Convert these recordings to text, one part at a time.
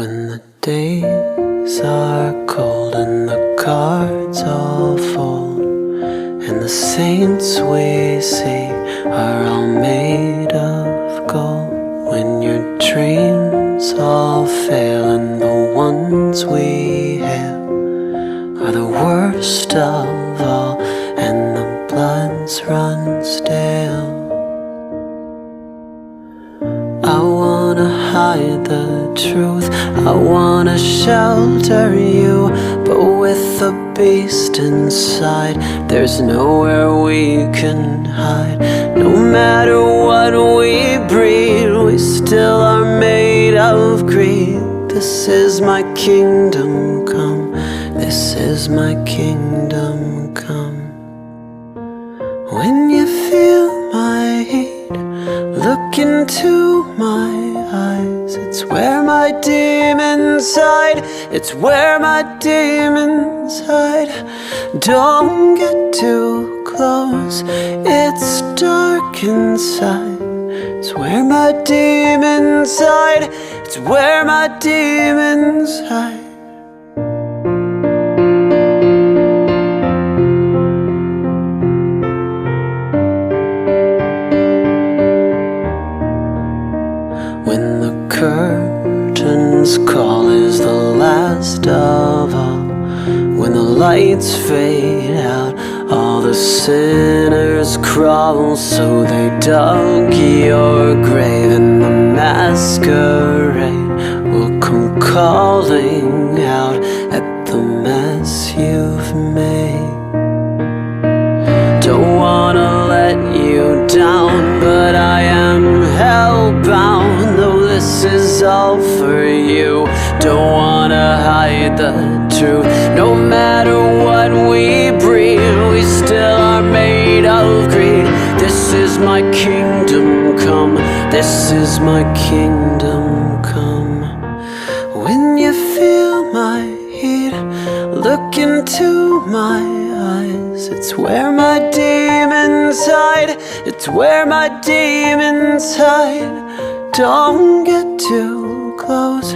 When the days are cold and the cards all fold, and the saints we see are all made of gold. When your dreams all fail and the ones we have are the worst of all, and the bloods run stale. I wanna hide the truth, I wanna shelter you, but with the beast inside, there's nowhere we can hide. No matter what we breed, we still are made of greed. This is my kingdom come, this is my kingdom come. When you feel my heat, look into my eyes. It's where my demons hide, it's where my demons hide. Don't get too close, it's dark inside. It's where my demons hide, it's where my demons hide. When the curtains call is the last of all, when the lights fade out, all the sinners crawl. So they dug your grave, and the masquerade will come calling out at the mess you've made. Don't wanna let you down, but I am hellbound. Though this is all for you, don't wanna hide the truth. No matter what we breed, we still are made of greed. This is my kingdom come, this is my kingdom come. When you feel my heat, look into my eyes. It's where my demons hide, it's where my demons hide. Don't get too close,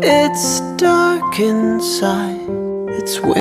it's dark inside. It's where